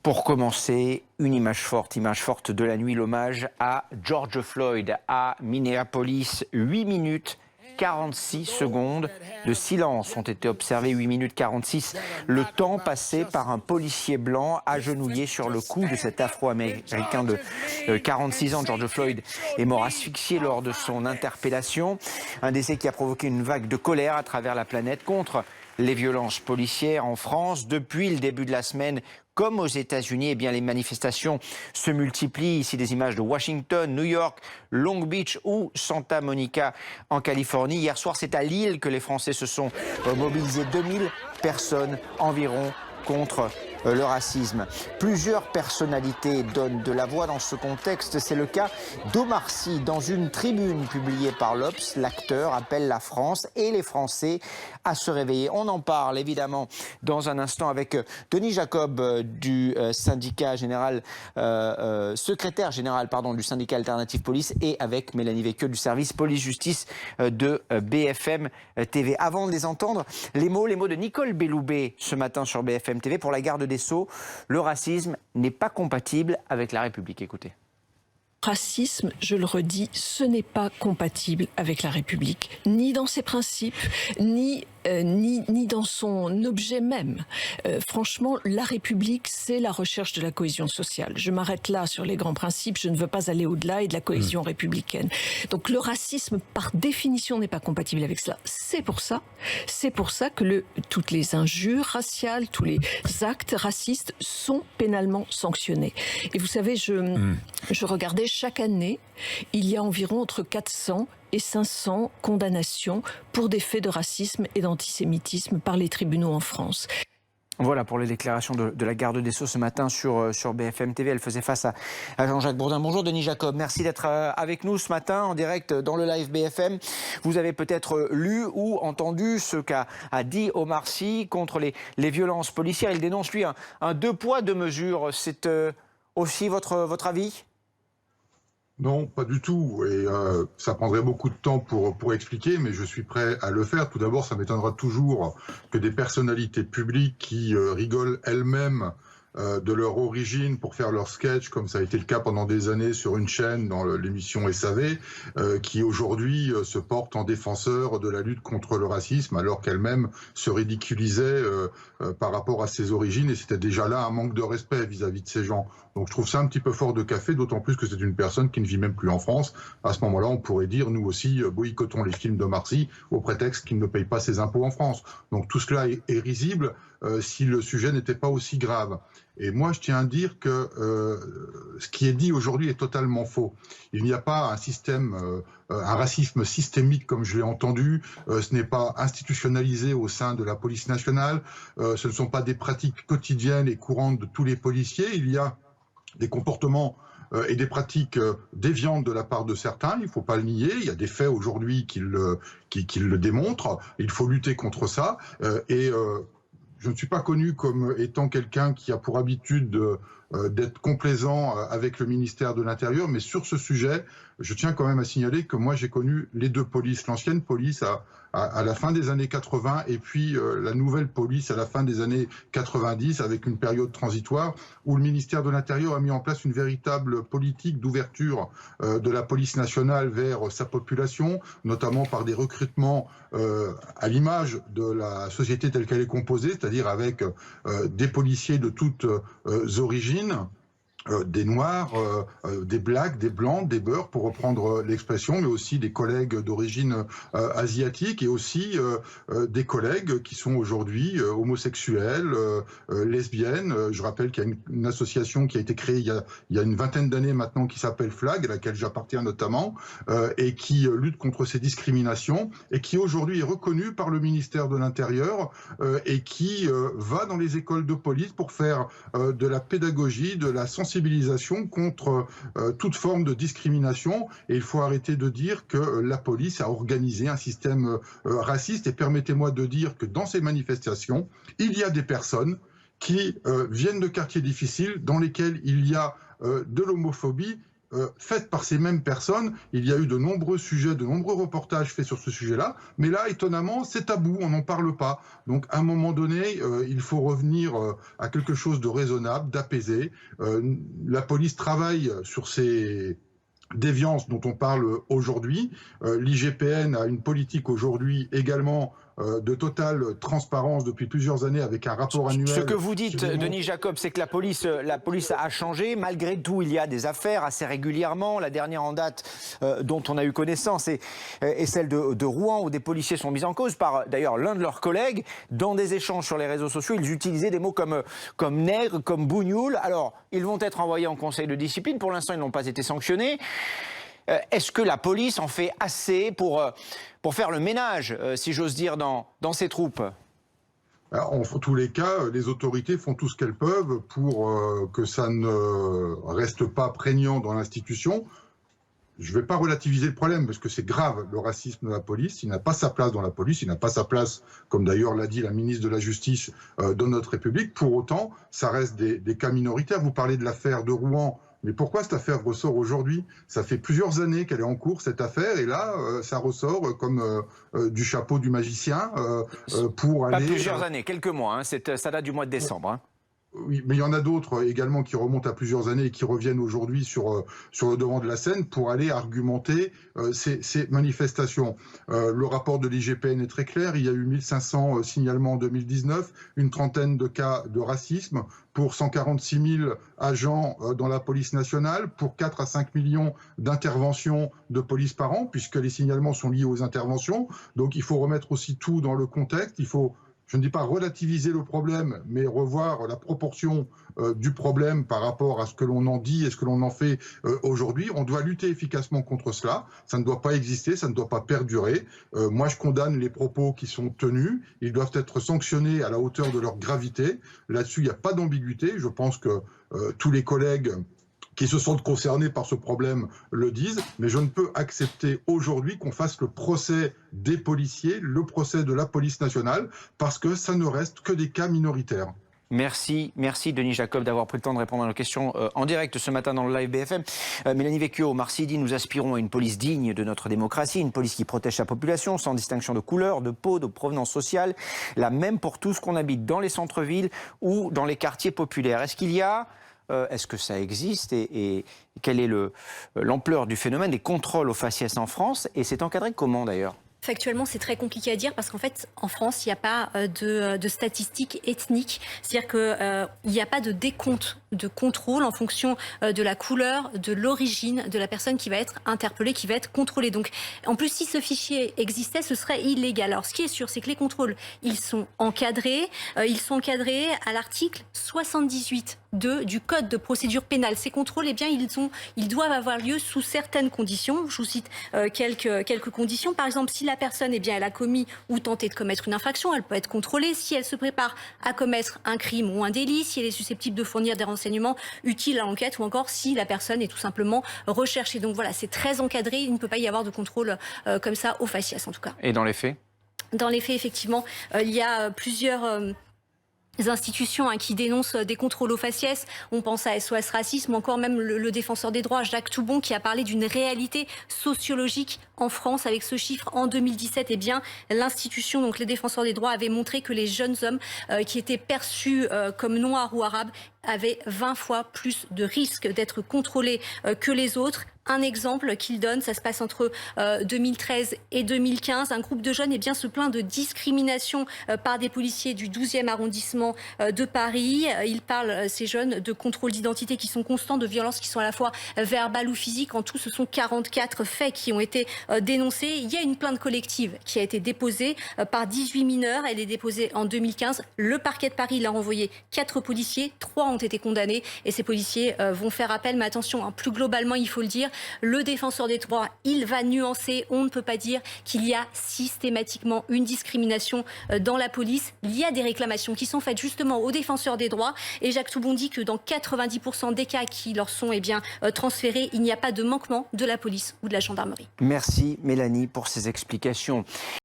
Pour commencer, une image forte de la nuit, l'hommage à George Floyd à Minneapolis. 8 minutes 46 secondes de silence ont été observées, 8 minutes 46, le temps passé par un policier blanc agenouillé sur le cou de cet Afro-Américain de 46 ans. George Floyd est mort asphyxié lors de son interpellation. Un décès qui a provoqué une vague de colère à travers la planète contre les violences policières en France. Depuis le début de la semaine, comme aux États-Unis, eh bien, les manifestations se multiplient. Ici, des images de Washington, New York, Long Beach ou Santa Monica en Californie. Hier soir, c'est à Lille que les Français se sont mobilisés. 2000 personnes environ contre le racisme. Plusieurs personnalités donnent de la voix dans ce contexte. C'est le cas d'Omar Sy. Dans une tribune publiée par l'Obs, l'acteur appelle la France et les Français à se réveiller. On en parle évidemment dans un instant avec Denis Jacob du syndicat général, secrétaire général du syndicat Alternative Police, et avec Mélanie Vecchio du service police-justice de BFM TV. Avant de les entendre, les mots de Nicole Belloubet ce matin sur BFM TV pour la garde des Sceaux. Le racisme n'est pas compatible avec la République. Écoutez. Racisme, je le redis, ce n'est pas compatible avec la République, ni dans ses principes, ni dans son objet même. Franchement, la République, c'est la recherche de la cohésion sociale. Je m'arrête là sur les grands principes, je ne veux pas aller au-delà et de la cohésion républicaine. Donc le racisme, par définition, n'est pas compatible avec cela. C'est pour ça que toutes les injures raciales, tous les actes racistes sont pénalement sanctionnés. Et vous savez, je regardais chaque année, il y a environ entre 400 et 500 condamnations pour des faits de racisme et d'antisémitisme par les tribunaux en France. Voilà pour les déclarations de la garde des Sceaux ce matin sur BFM TV. Elle faisait face à Jean-Jacques Bourdin. Bonjour Denis Jacob, merci d'être avec nous ce matin en direct dans le live BFM. Vous avez peut-être lu ou entendu ce qu'a dit Omar Sy contre les violences policières. Il dénonce lui un deux poids deux mesures. C'est aussi votre avis ? Non, pas du tout. Et ça prendrait beaucoup de temps pour expliquer, mais je suis prêt à le faire. Tout d'abord, ça m'étonnera toujours que des personnalités publiques qui rigolent elles-mêmes de leur origine pour faire leur sketch, comme ça a été le cas pendant des années sur une chaîne dans l'émission SAV, qui aujourd'hui se portent en défenseurs de la lutte contre le racisme, alors qu'elles-mêmes se ridiculisaient par rapport à ses origines, et c'était déjà là un manque de respect vis-à-vis de ces gens. Donc je trouve ça un petit peu fort de café, d'autant plus que c'est une personne qui ne vit même plus en France. À ce moment-là, on pourrait dire, nous aussi, boycottons les films d'Omar Sy au prétexte qu'il ne paye pas ses impôts en France. Donc tout cela est risible si le sujet n'était pas aussi grave. Et moi, je tiens à dire que ce qui est dit aujourd'hui est totalement faux. Il n'y a pas un système, un racisme systémique comme je l'ai entendu. Ce n'est pas institutionnalisé au sein de la police nationale. Ce ne sont pas des pratiques quotidiennes et courantes de tous les policiers. Il y a des comportements et des pratiques déviantes de la part de certains, il ne faut pas le nier, il y a des faits aujourd'hui qui le démontrent, il faut lutter contre ça, je ne suis pas connu comme étant quelqu'un qui a pour habitude d'être complaisant avec le ministère de l'Intérieur, mais sur ce sujet, je tiens quand même à signaler que moi j'ai connu les deux polices, l'ancienne police à la fin des années 80 et puis la nouvelle police à la fin des années 90 avec une période transitoire où le ministère de l'Intérieur a mis en place une véritable politique d'ouverture de la police nationale vers sa population, notamment par des recrutements à l'image de la société telle qu'elle est composée, c'est-à-dire avec des policiers de toutes origines, des Noirs, des Blacks, des Blancs, des Beurs, pour reprendre l'expression, mais aussi des collègues d'origine asiatique et aussi des collègues qui sont aujourd'hui homosexuels, lesbiennes. Je rappelle qu'il y a une association qui a été créée il y a une vingtaine d'années maintenant qui s'appelle FLAG, à laquelle j'appartiens notamment, et qui lutte contre ces discriminations et qui aujourd'hui est reconnue par le ministère de l'Intérieur et qui va dans les écoles de police pour faire de la pédagogie, de la sensibilisation contre toute forme de discrimination. Et il faut arrêter de dire que la police a organisé un système raciste. Et permettez-moi de dire que dans ces manifestations, il y a des personnes qui viennent de quartiers difficiles dans lesquels il y a de l'homophobie faites par ces mêmes personnes. Il y a eu de nombreux sujets, de nombreux reportages faits sur ce sujet-là, mais là, étonnamment, c'est tabou, on n'en parle pas. Donc, à un moment donné, il faut revenir à quelque chose de raisonnable, d'apaisé. La police travaille sur ces déviances dont on parle aujourd'hui. L'IGPN a une politique aujourd'hui également de totale transparence depuis plusieurs années avec un rapport annuel. Ce que vous dites, Denis Jacob, c'est que la police a changé. Malgré tout, il y a des affaires assez régulièrement. La dernière en date dont on a eu connaissance est celle de Rouen, où des policiers sont mis en cause par d'ailleurs l'un de leurs collègues. Dans des échanges sur les réseaux sociaux, ils utilisaient des mots comme nègre, comme bougnoul. Alors, ils vont être envoyés en conseil de discipline. Pour l'instant, ils n'ont pas été sanctionnés. Est-ce que la police en fait assez pour faire le ménage, si j'ose dire, dans ses troupes ? En tous les cas, les autorités font tout ce qu'elles peuvent pour que ça ne reste pas prégnant dans l'institution. Je ne vais pas relativiser le problème parce que c'est grave, le racisme de la police. Il n'a pas sa place dans la police, il n'a pas sa place, comme d'ailleurs l'a dit la ministre de la Justice de notre République. Pour autant, ça reste des cas minoritaires. Vous parlez de l'affaire de Rouen. Mais pourquoi cette affaire ressort aujourd'hui? Ça fait plusieurs années qu'elle est en cours, cette affaire, et là, ça ressort comme du chapeau du magicien pour aller... Pas plusieurs années, quelques mois, hein, ça date du mois de décembre. Hein. Oui, mais il y en a d'autres également qui remontent à plusieurs années et qui reviennent aujourd'hui sur le devant de la scène pour aller argumenter ces manifestations. Le rapport de l'IGPN est très clair, il y a eu 1500 signalements en 2019, une trentaine de cas de racisme pour 146 000 agents dans la police nationale, pour 4 à 5 millions d'interventions de police par an, puisque les signalements sont liés aux interventions. Donc il faut remettre aussi tout dans le contexte, il faut... Je ne dis pas relativiser le problème, mais revoir la proportion du problème par rapport à ce que l'on en dit et ce que l'on en fait aujourd'hui. On doit lutter efficacement contre cela. Ça ne doit pas exister, ça ne doit pas perdurer. Moi, je condamne les propos qui sont tenus. Ils doivent être sanctionnés à la hauteur de leur gravité. Là-dessus, il n'y a pas d'ambiguïté. Je pense que tous les collègues qui se sentent concernés par ce problème le disent, mais je ne peux accepter aujourd'hui qu'on fasse le procès des policiers, le procès de la police nationale, parce que ça ne reste que des cas minoritaires. Merci Denis Jacob d'avoir pris le temps de répondre à nos questions en direct ce matin dans le live BFM. Mélanie Vecchio, Omar Sidi, nous aspirons à une police digne de notre démocratie, une police qui protège sa population sans distinction de couleur, de peau, de provenance sociale, la même pour tous qu'on habite dans les centres-villes ou dans les quartiers populaires. Est-ce que ça existe et quelle est l'ampleur du phénomène des contrôles aux faciès en France? Et c'est encadré comment d'ailleurs? Factuellement, c'est très compliqué à dire parce qu'en fait, en France, il n'y a pas de statistiques ethniques. C'est-à-dire qu'il n'y a pas de décompte, de contrôle en fonction de la couleur, de l'origine de la personne qui va être interpellée, qui va être contrôlée. Donc, en plus, si ce fichier existait, ce serait illégal. Alors, ce qui est sûr, c'est que les contrôles, ils sont encadrés. Ils sont encadrés à l'article 78.2 du Code de procédure pénale. Ces contrôles, eh bien, ils doivent avoir lieu sous certaines conditions. Je vous cite quelques conditions. Par exemple, si la personne, eh bien, elle a commis ou tenté de commettre une infraction, elle peut être contrôlée. Si elle se prépare à commettre un crime ou un délit, si elle est susceptible de fournir des renseignements utiles à l'enquête, ou encore si la personne est tout simplement recherchée. Donc voilà, c'est très encadré. Il ne peut pas y avoir de contrôle comme ça au faciès, en tout cas. Et dans les faits? Dans les faits, effectivement, il y a plusieurs... institutions qui dénoncent des contrôles aux faciès. On pense à SOS Racisme, encore même le défenseur des droits, Jacques Toubon, qui a parlé d'une réalité sociologique en France avec ce chiffre. En 2017, eh bien, l'institution, donc les défenseurs des droits, avait montré que les jeunes hommes qui étaient perçus comme noirs ou arabes avaient 20 fois plus de risques d'être contrôlés que les autres. Un exemple qu'il donne, ça se passe entre 2013 et 2015. Un groupe de jeunes eh bien, se plaint de discrimination par des policiers du 12e arrondissement de Paris. Ils parlent, ces jeunes, de contrôles d'identité qui sont constants, de violences qui sont à la fois verbales ou physiques. En tout, ce sont 44 faits qui ont été dénoncés. Il y a une plainte collective qui a été déposée par 18 mineurs. Elle est déposée en 2015. Le parquet de Paris l'a renvoyé 4 policiers. 3 ont été condamnés et ces policiers vont faire appel. Mais attention, plus globalement, il faut le dire, le défenseur des droits, il va nuancer. On ne peut pas dire qu'il y a systématiquement une discrimination dans la police. Il y a des réclamations qui sont faites justement aux défenseurs des droits. Et Jacques Toubon dit que dans 90% des cas qui leur sont transférés, il n'y a pas de manquement de la police ou de la gendarmerie. Merci Mélanie pour ces explications.